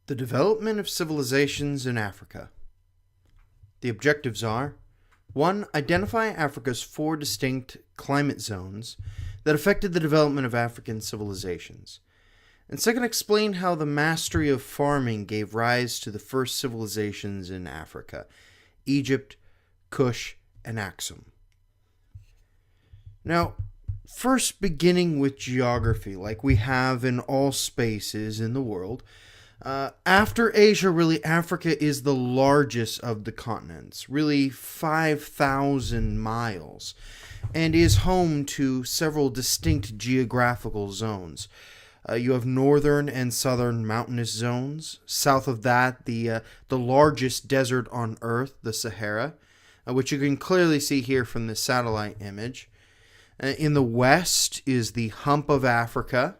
The development of civilizations in Africa. The objectives are: 1. Identify Africa's 4 distinct climate zones that affected the development of African civilizations. And 2. Explain how the mastery of farming gave rise to the first civilizations in Africa: Egypt, Kush, and Aksum. Now, first beginning with geography, like we have in all spaces in the world, after Asia, really, Africa is the largest of the continents, really 5,000 miles, and is home to several distinct geographical zones. You have northern and southern mountainous zones. South of that, the largest desert on Earth, the Sahara, which you can clearly see here from the satellite image. In the west is the Hump of Africa.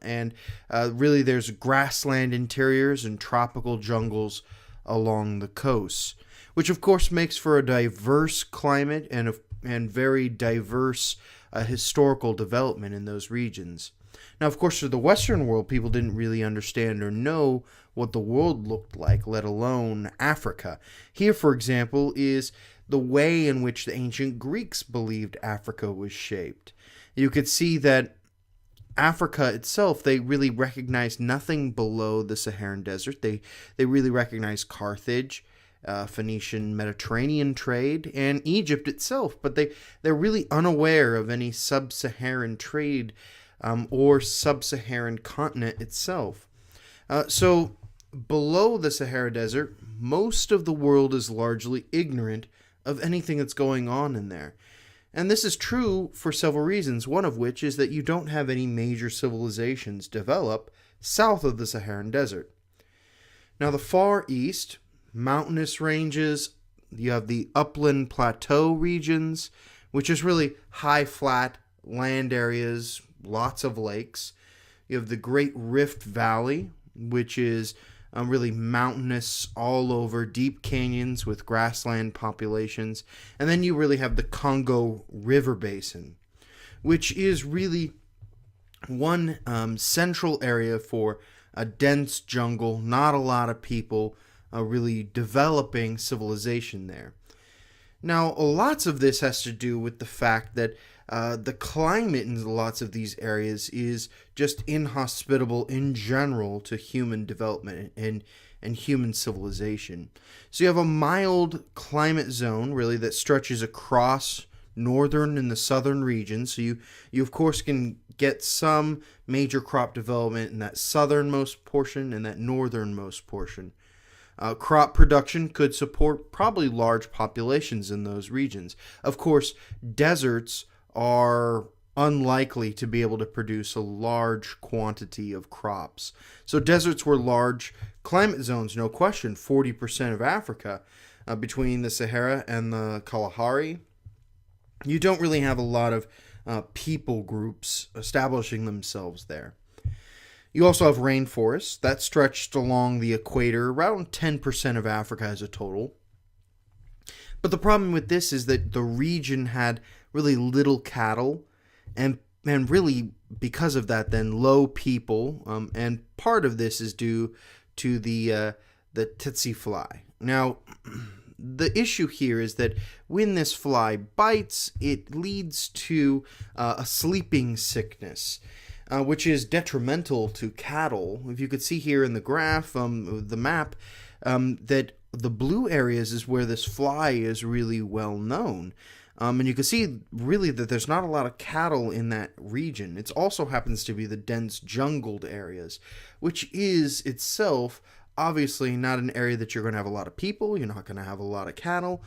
And really there's grassland interiors and tropical jungles along the coasts, which of course makes for a diverse climate and very diverse historical development in those regions. Now, of course, for the Western world, people didn't really understand or know what the world looked like, let alone Africa. Here, for example, is the way in which the ancient Greeks believed Africa was shaped. You could see that Africa itself, they really recognized nothing below the Saharan desert. They really recognized Carthage, Phoenician Mediterranean trade, and Egypt itself, but they're really unaware of any sub-Saharan trade or sub-Saharan continent itself. So below the Sahara Desert, most of the world is largely ignorant of anything that's going on in there. And this is true for several reasons, one of which is that you don't have any major civilizations develop south of the Saharan Desert. Now, the Far East, mountainous ranges, you have the upland plateau regions, which is really high flat land areas, lots of lakes. You have the Great Rift Valley, which is really mountainous all over, deep canyons with grassland populations. And then you really have the Congo River Basin, which is really one central area for a dense jungle, not a lot of people, really developing civilization there. Now, lots of this has to do with the fact that the climate in lots of these areas is just inhospitable in general to human development and human civilization. So you have a mild climate zone, really, that stretches across northern and the southern regions. So you of course can get some major crop development in that southernmost portion and that northernmost portion. Crop production could support probably large populations in those regions. Of course, deserts are unlikely to be able to produce a large quantity of crops. So deserts were large climate zones, no question. 40% of Africa, between the Sahara and the Kalahari. You don't really have a lot of people groups establishing themselves there. You also have rainforests that stretched along the equator, around 10% of Africa as a total. But the problem with this is that the region had really little cattle, and really because of that, then low people, and part of this is due to the tsetse fly. Now, the issue here is that when this fly bites, it leads to a sleeping sickness, which is detrimental to cattle. If you could see here in the graph, the map, that the blue areas is where this fly is really well known. And you can see really that there's not a lot of cattle in that region. It also happens to be the dense jungled areas, which is itself obviously not an area that you're going to have a lot of people. You're not going to have a lot of cattle.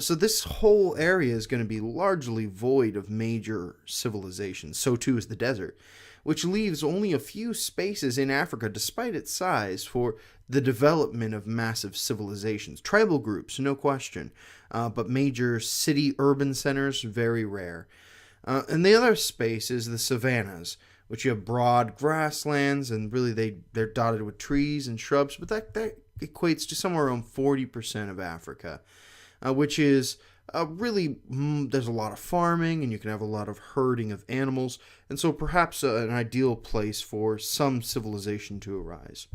So this whole area is going to be largely void of major civilizations. So too is the desert, which leaves only a few spaces in Africa, despite its size, for the development of massive civilizations. Tribal groups, no question, but major city-urban centers, very rare. And the other space is the savannas, which you have broad grasslands, and really they're dotted with trees and shrubs, but that equates to somewhere around 40% of Africa, which is really, there's a lot of farming, and you can have a lot of herding of animals, and so perhaps an ideal place for some civilization to arise.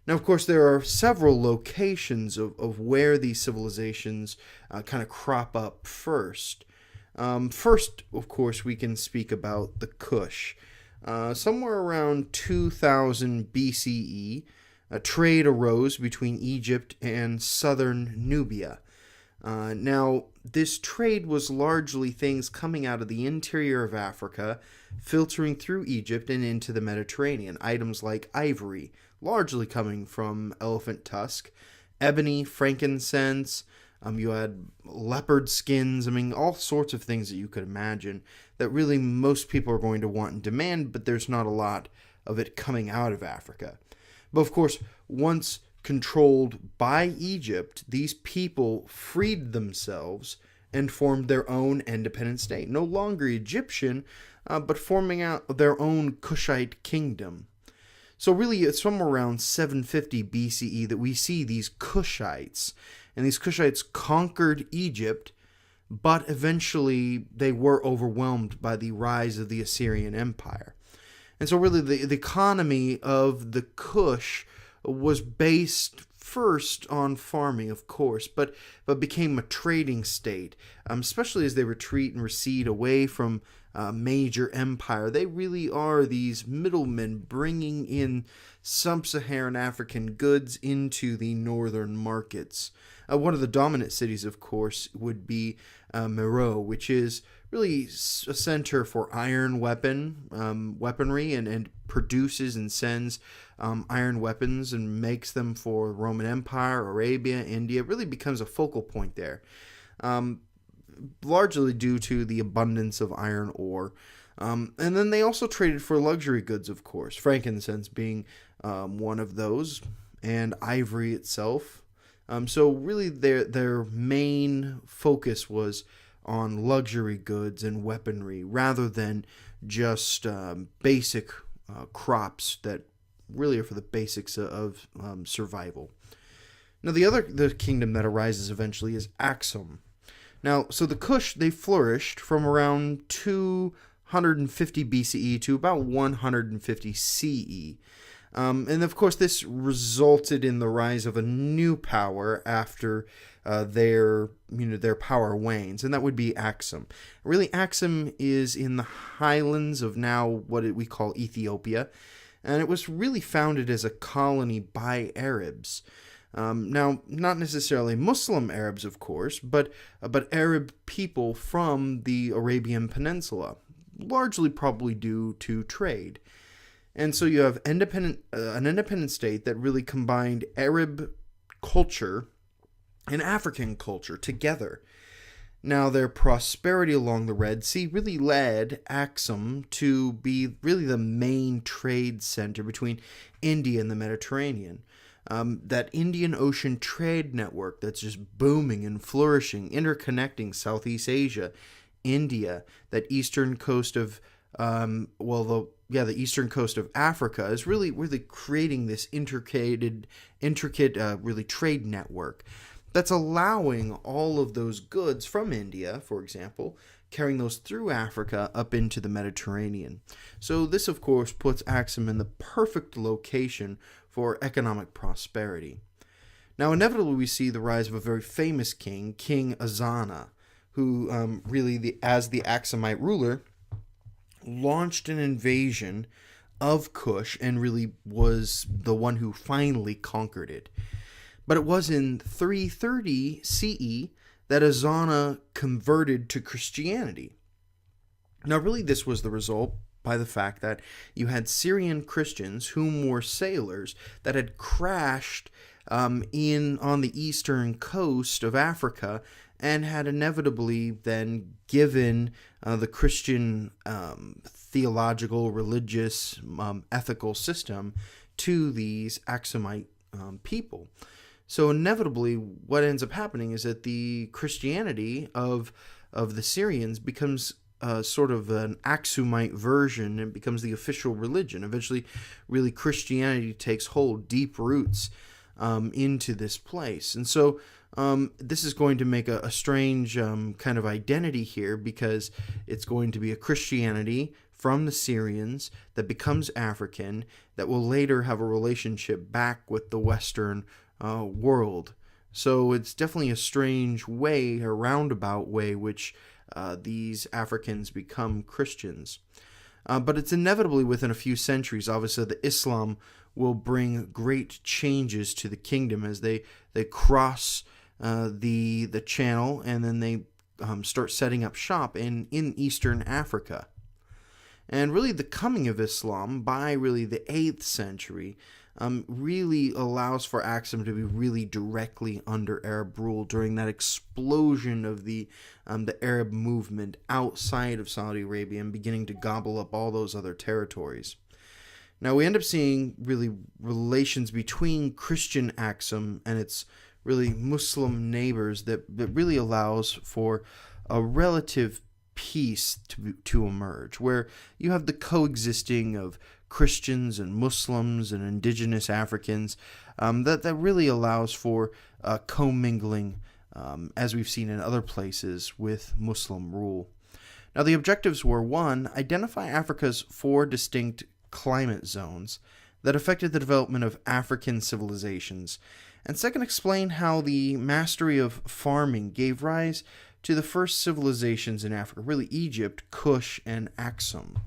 Now, of course, there are several locations of where these civilizations kind of crop up first. First, of course, we can speak about the Kush. Somewhere around 2000 BCE, a trade arose between Egypt and southern Nubia. Now, this trade was largely things coming out of the interior of Africa, filtering through Egypt and into the Mediterranean. Items like ivory, largely coming from elephant tusk, ebony, frankincense. You had leopard skins. I mean, all sorts of things that you could imagine that really most people are going to want and demand, but there's not a lot of it coming out of Africa. But of course, once controlled by Egypt, these people freed themselves and formed their own independent state. No longer Egyptian, but forming out their own Kushite kingdom. So really, it's from around 750 BCE that we see these Kushites. And these Kushites conquered Egypt, but eventually they were overwhelmed by the rise of the Assyrian Empire. And so really, the economy of the Kush was based first on farming, of course, but became a trading state, especially as they retreat and recede away from major empire. They really are these middlemen bringing in sub-Saharan African goods into the northern markets. One of the dominant cities, of course, would be Meroe, which is really a center for iron weaponry and produces and sends iron weapons and makes them for Roman Empire, Arabia, India. It really becomes a focal point there, largely due to the abundance of iron ore. And then they also traded for luxury goods, of course, frankincense being one of those, and ivory itself. So really their main focus was on luxury goods and weaponry rather than just basic crops that really are for the basics of survival. Now the kingdom that arises eventually is Aksum. Now, so the Kush, they flourished from around 250 BCE to about 150 CE. And of course, this resulted in the rise of a new power after their power wanes, and that would be Aksum. Really, Aksum is in the highlands of now what we call Ethiopia, and it was really founded as a colony by Arabs. Now, not necessarily Muslim Arabs, of course, but Arab people from the Arabian Peninsula, largely probably due to trade. And so you have an independent state that really combined Arab culture and African culture together. Now, their prosperity along the Red Sea really led Aksum to be really the main trade center between India and the Mediterranean. That Indian Ocean trade network that's just booming and flourishing, interconnecting Southeast Asia, India, that eastern coast of the eastern coast of Africa is really creating this intricate really trade network that's allowing all of those goods from India, for example, carrying those through Africa up into the Mediterranean. So this, of course, puts Aksum in the perfect location for economic prosperity. Now, inevitably, we see the rise of a very famous king, King Ezana, who as the Aksumite ruler, launched an invasion of Kush and really was the one who finally conquered it. But it was in 330 CE that Ezana converted to Christianity. Now, really, this was the result by the fact that you had Syrian Christians, whom were sailors, that had crashed on the eastern coast of Africa and had inevitably then given the Christian theological, religious, ethical system to these Aksumite people. So inevitably, what ends up happening is that the Christianity of the Syrians becomes sort of an Aksumite version and becomes the official religion. Eventually, really, Christianity takes hold, deep roots into this place. And so this is going to make a strange kind of identity here, because it's going to be a Christianity from the Syrians that becomes African, that will later have a relationship back with the Western world. So it's definitely a strange way, a roundabout way, which these Africans become Christians. But it's inevitably within a few centuries, obviously, that Islam will bring great changes to the kingdom as they cross the channel, and then they start setting up shop in Eastern Africa. And really the coming of Islam by really the 8th century really allows for Axum to be really directly under Arab rule during that explosion of the Arab movement outside of Saudi Arabia and beginning to gobble up all those other territories. Now we end up seeing really relations between Christian Axum and its really Muslim neighbors that really allows for a relative peace to emerge, where you have the coexisting of Christians and Muslims and indigenous Africans that really allows for commingling, as we've seen in other places, with Muslim rule. Now the objectives were: 1, identify Africa's 4 distinct climate zones that affected the development of African civilizations, and 2, explain how the mastery of farming gave rise to the first civilizations in Africa, really Egypt, Kush, and Axum.